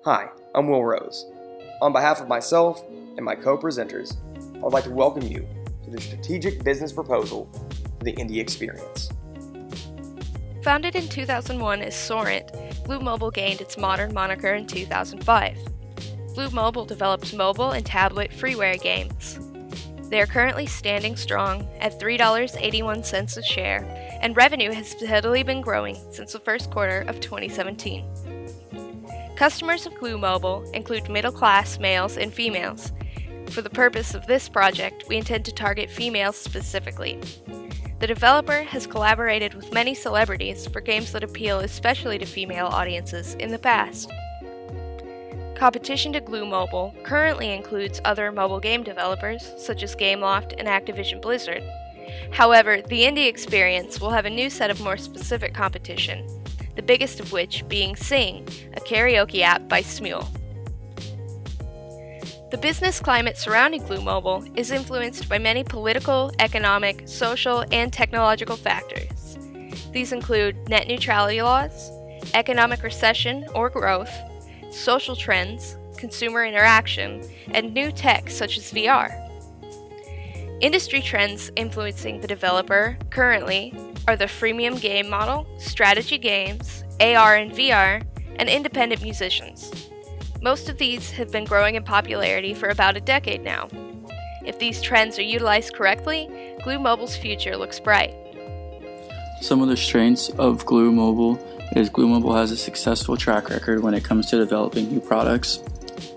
Hi, I'm Will Rose. On behalf of myself and my co-presenters, I would like to welcome you to the strategic business proposal for the Indie Experience. Founded in 2001 as Sorrent, Glu Mobile gained its modern moniker in 2005. Glu Mobile develops mobile and tablet freeware games. They are currently standing strong at $3.81 a share, and revenue has steadily been growing since the first quarter of 2017. Customers of Glu Mobile include middle-class males and females. For the purpose of this project, we intend to target females specifically. The developer has collaborated with many celebrities for games that appeal especially to female audiences in the past. Competition to Glu Mobile currently includes other mobile game developers such as Gameloft and Activision Blizzard. However, the Indie Experience will have a new set of more specific competition, the biggest of which being Sing, a karaoke app by Smule. The business climate surrounding Glu Mobile is influenced by many political, economic, social, and technological factors. These include net neutrality laws, economic recession or growth, social trends, consumer interaction, and new tech such as VR. Industry trends influencing the developer currently are the freemium game model, strategy games, AR and VR, and independent musicians. Most of these have been growing in popularity for about a decade now. If these trends are utilized correctly, Glu Mobile's future looks bright. Some of the strengths of Glu Mobile is Glu Mobile has a successful track record when it comes to developing new products.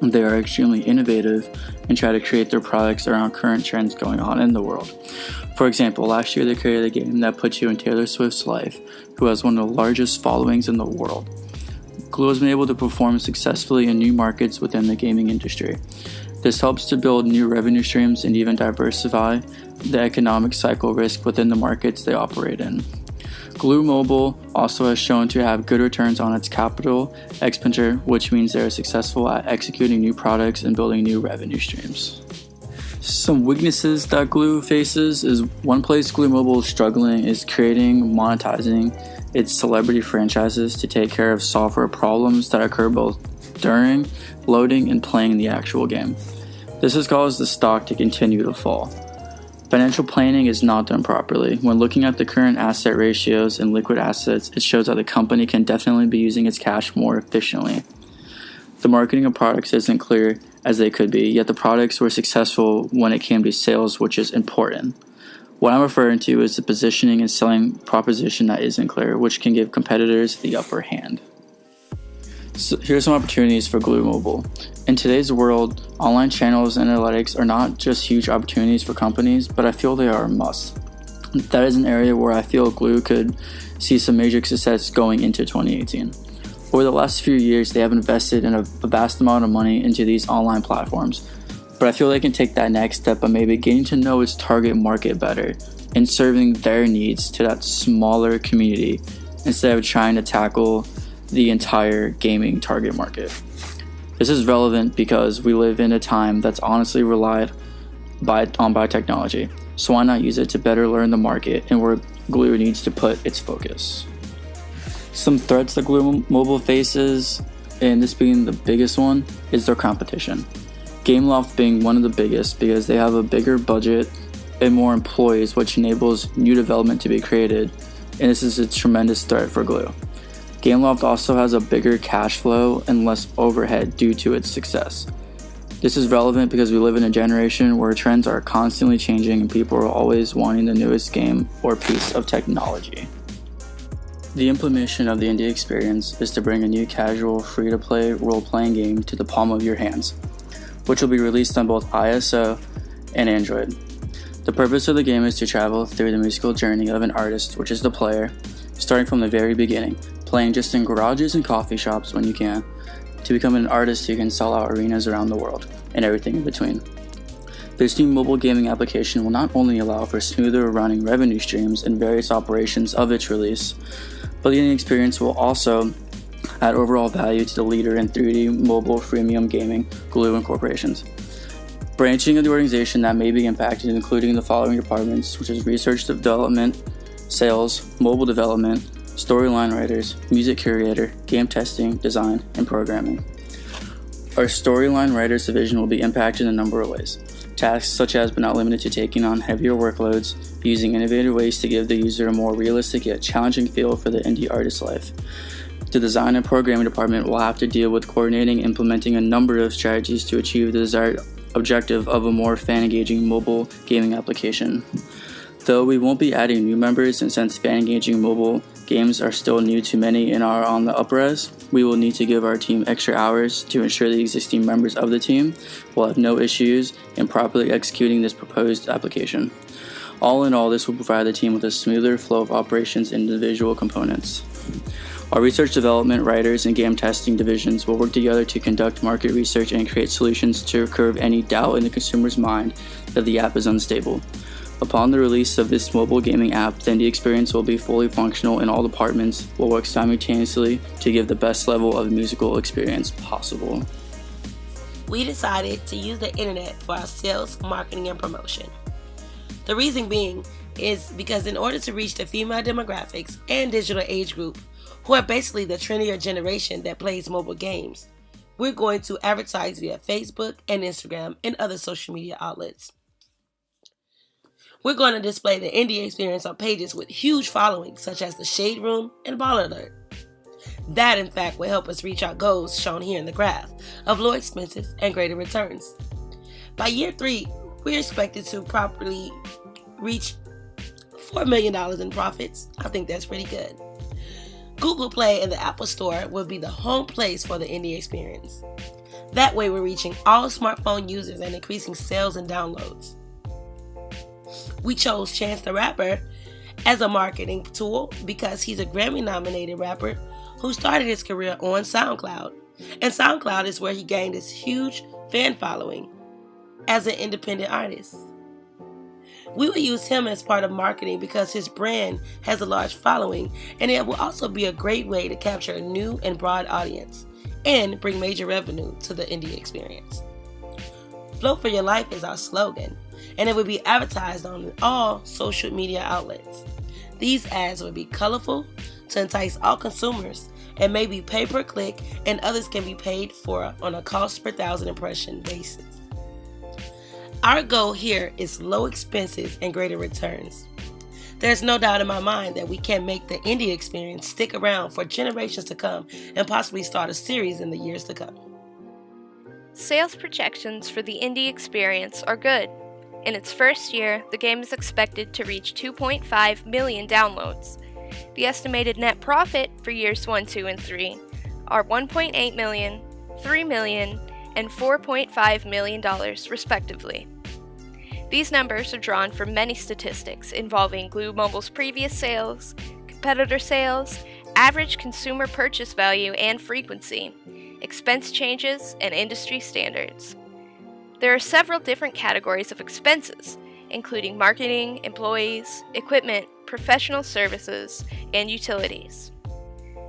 They are extremely innovative and try to create their products around current trends going on in the world. For example, last year they created a game that puts you in Taylor Swift's life, who has one of the largest followings in the world. Glu has been able to perform successfully in new markets within the gaming industry. This helps to build new revenue streams and even diversify the economic cycle risk within the markets they operate in. Glu Mobile also has shown to have good returns on its capital expenditure, which means they are successful at executing new products and building new revenue streams. Some weaknesses that Glu faces is one place Glu Mobile is struggling is monetizing its celebrity franchises to take care of software problems that occur both during loading and playing the actual game. This has caused the stock to continue to fall. Financial planning is not done properly. When looking at the current asset ratios and liquid assets, it shows that the company can definitely be using its cash more efficiently. The marketing of products isn't clear as they could be, yet the products were successful when it came to sales, which is important. What I'm referring to is the positioning and selling proposition that isn't clear, which can give competitors the upper hand. So here's some opportunities for Glu Mobile. In today's world, online channels and analytics are not just huge opportunities for companies, but I feel they are a must. That is an area where I feel Glu could see some major success going into 2018. Over the last few years, they have invested in a vast amount of money into these online platforms, but I feel they can take that next step by maybe getting to know its target market better and serving their needs to that smaller community instead of trying to tackle the entire gaming target market. This is relevant because we live in a time that's honestly relied on by technology, so why not use it to better learn the market and where Glu needs to put its focus. Some threats that Glu Mobile faces, and this being the biggest one, is their competition. Gameloft being one of the biggest because they have a bigger budget and more employees, which enables new development to be created, and this is a tremendous threat for Glu. Gameloft also has a bigger cash flow and less overhead due to its success. This is relevant because we live in a generation where trends are constantly changing and people are always wanting the newest game or piece of technology. The implementation of the Indie Experience is to bring a new casual, free-to-play role-playing game to the palm of your hands, which will be released on both ISO and Android. The purpose of the game is to travel through the musical journey of an artist, which is the player, starting from the very beginning, playing just in garages and coffee shops when you can, to become an artist who can sell out arenas around the world, and everything in between. This new mobile gaming application will not only allow for smoother running revenue streams and various operations of its release, but the Indie Experience will also add overall value to the leader in 3D mobile freemium gaming, Glu Incorporations. Branching of the organization that may be impacted, including the following departments, which is research development, sales, mobile development, storyline writers, music curator, game testing, design, and programming. Our storyline writers division will be impacted in a number of ways. Tasks such as, but not limited to, taking on heavier workloads, using innovative ways to give the user a more realistic yet challenging feel for the indie artist's life. The design and programming department will have to deal with coordinating and implementing a number of strategies to achieve the desired objective of a more fan-engaging mobile gaming application. Though we won't be adding new members, and since fan-engaging mobile games are still new to many and are on the upres, we will need to give our team extra hours to ensure the existing members of the team will have no issues in properly executing this proposed application. All in all, this will provide the team with a smoother flow of operations and individual components. Our research development, writers, and game testing divisions will work together to conduct market research and create solutions to curb any doubt in the consumer's mind that the app is unstable. Upon the release of this mobile gaming app, the Indie Experience will be fully functional and all departments will work simultaneously to give the best level of musical experience possible. We decided to use the internet for our sales, marketing, and promotion. The reason being is because in order to reach the female demographics and digital age group, who are basically the trendier generation that plays mobile games, we're going to advertise via Facebook and Instagram and other social media outlets. We're going to display the Indie Experience on pages with huge followings such as the Shade Room and Ball Alert. That, in fact, will help us reach our goals shown here in the graph of low expenses and greater returns. By year 3, we're expected to properly reach $4 million in profits. I think that's pretty good. Google Play and the Apple Store will be the home place for the Indie Experience. That way we're reaching all smartphone users and increasing sales and downloads. We chose Chance the Rapper as a marketing tool because he's a Grammy-nominated rapper who started his career on Soundcloud. And Soundcloud is where he gained his huge fan following as an independent artist. We will use him as part of marketing because his brand has a large following, and it will also be a great way to capture a new and broad audience and bring major revenue to the Indie Experience. Flow for Your Life is our slogan, and it will be advertised on all social media outlets. These ads will be colorful to entice all consumers and may be pay-per-click, and others can be paid for on a cost per 1,000 impression basis. Our goal here is low expenses and greater returns. There's no doubt in my mind that we can make the Indie Experience stick around for generations to come and possibly start a series in the years to come. Sales projections for the Indie Experience are good. In its first year, the game is expected to reach 2.5 million downloads. The estimated net profit for years 1, 2, and 3 are $1.8 million, $3 million, and $4.5 million respectively. These numbers are drawn from many statistics involving Glu Mobile's previous sales, competitor sales, average consumer purchase value and frequency, expense changes, and industry standards. There are several different categories of expenses, including marketing, employees, equipment, professional services, and utilities.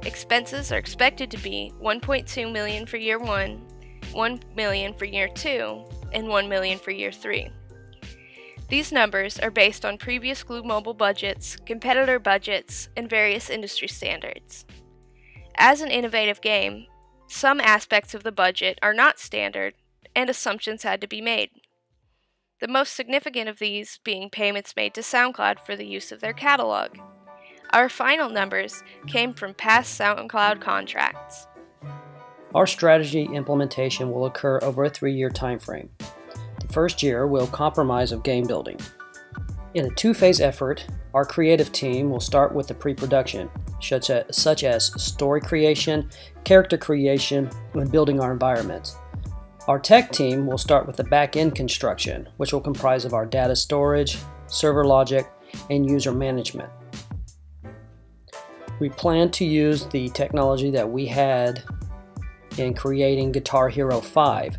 Expenses are expected to be $1.2 million for year 1, $1 million for year 2, and $1 million for year 3. These numbers are based on previous Glu Mobile budgets, competitor budgets, and various industry standards. As an innovative game, some aspects of the budget are not standard, and assumptions had to be made. The most significant of these being payments made to SoundCloud for the use of their catalog. Our final numbers came from past SoundCloud contracts. Our strategy implementation will occur over a 3-year time frame. The first year will comprise of game building. In a 2-phase effort, our creative team will start with the pre-production, such as story creation, character creation, and building our environment. Our tech team will start with the back-end construction, which will comprise of our data storage, server logic, and user management. We plan to use the technology that we had in creating Guitar Hero 5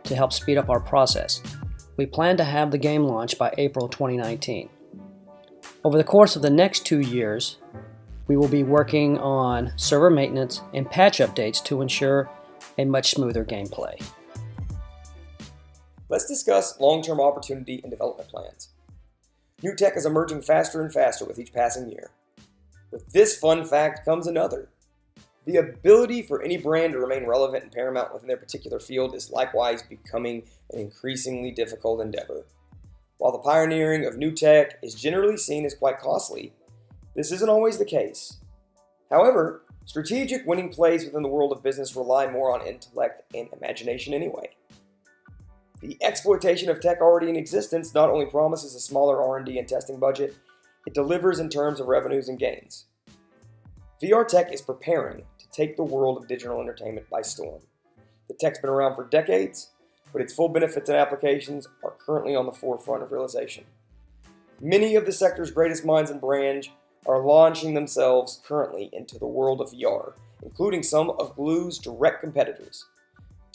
to help speed up our process. We plan to have the game launched by April 2019. Over the course of the next 2 years, we will be working on server maintenance and patch updates to ensure a much smoother gameplay. Let's discuss long-term opportunity and development plans. New tech is emerging faster and faster with each passing year. With this fun fact comes another. The ability for any brand to remain relevant and paramount within their particular field is likewise becoming an increasingly difficult endeavor. While the pioneering of new tech is generally seen as quite costly, this isn't always the case. However, strategic winning plays within the world of business rely more on intellect and imagination anyway. The exploitation of tech already in existence not only promises a smaller R&D and testing budget, it delivers in terms of revenues and gains. VR tech is preparing to take the world of digital entertainment by storm. The tech's been around for decades, but its full benefits and applications are currently on the forefront of realization. Many of the sector's greatest minds and brands are launching themselves currently into the world of VR, including some of Glu's direct competitors.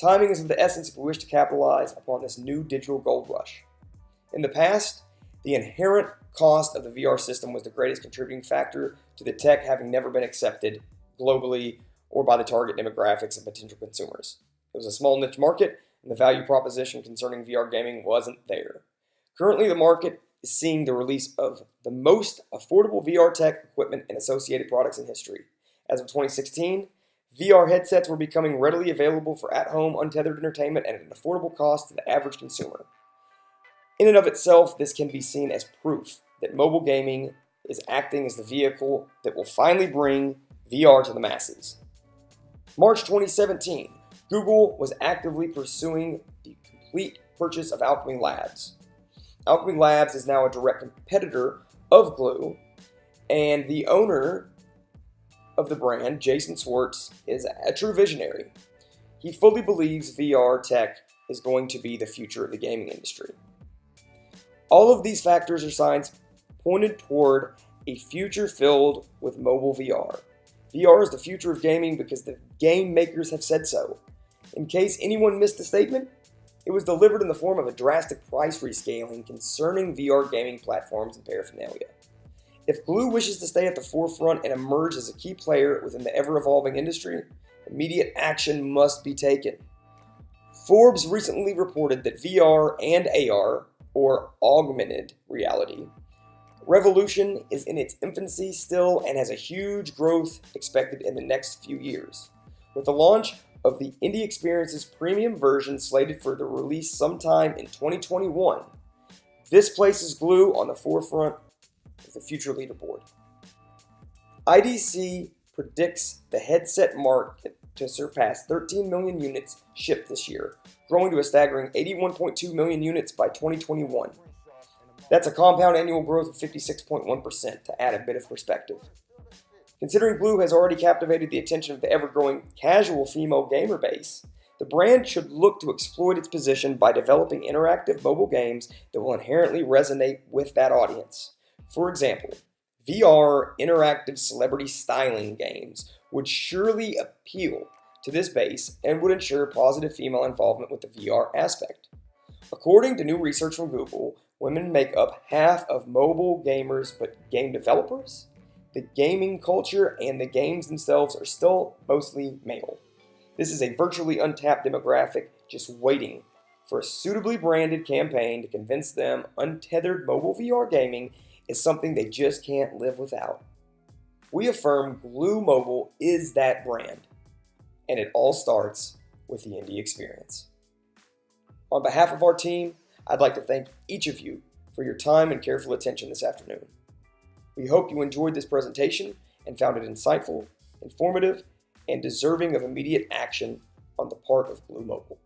Timing is of the essence if we wish to capitalize upon this new digital gold rush. In the past, the inherent cost of the VR system was the greatest contributing factor to the tech having never been accepted globally or by the target demographics of potential consumers. It was a small niche market, and the value proposition concerning VR gaming wasn't there. Currently, the market is seeing the release of the most affordable VR tech equipment and associated products in history. As of 2016, VR headsets were becoming readily available for at-home, untethered entertainment at an affordable cost to the average consumer. In and of itself, this can be seen as proof that mobile gaming is acting as the vehicle that will finally bring VR to the masses. March 2017, Google was actively pursuing the complete purchase of Alchemy Labs. Alchemy Labs is now a direct competitor of Glu, and the owner of the brand, Jason Schwartz, is a true visionary. He fully believes VR tech is going to be the future of the gaming industry. All of these factors are signs pointed toward a future filled with mobile VR. VR is the future of gaming because the game makers have said so. In case anyone missed the statement, it was delivered in the form of a drastic price rescaling concerning VR gaming platforms and paraphernalia. If Glu wishes to stay at the forefront and emerge as a key player within the ever-evolving industry, immediate action must be taken. Forbes recently reported that VR and AR, or augmented reality, revolution is in its infancy still and has a huge growth expected in the next few years. With the launch of the INDIEEXPERIENCE's premium version slated for the release sometime in 2021, this places Glu on the forefront of the future leaderboard. IDC predicts the headset market to surpass 13 million units shipped this year, growing to a staggering 81.2 million units by 2021. That's a compound annual growth of 56.1% to add a bit of perspective. Considering Glu has already captivated the attention of the ever-growing casual female gamer base, the brand should look to exploit its position by developing interactive mobile games that will inherently resonate with that audience. For example, VR interactive celebrity styling games would surely appeal to this base and would ensure positive female involvement with the VR aspect. According to new research from Google, women make up half of mobile gamers, but game developers, the gaming culture, and the games themselves are still mostly male. This is a virtually untapped demographic just waiting for a suitably branded campaign to convince them untethered mobile VR gaming is something they just can't live without. We affirm Glu Mobile is that brand, and it all starts with the Indie Experience. On behalf of our team, I'd like to thank each of you for your time and careful attention this afternoon. We hope you enjoyed this presentation and found it insightful, informative, and deserving of immediate action on the part of Glu Mobile.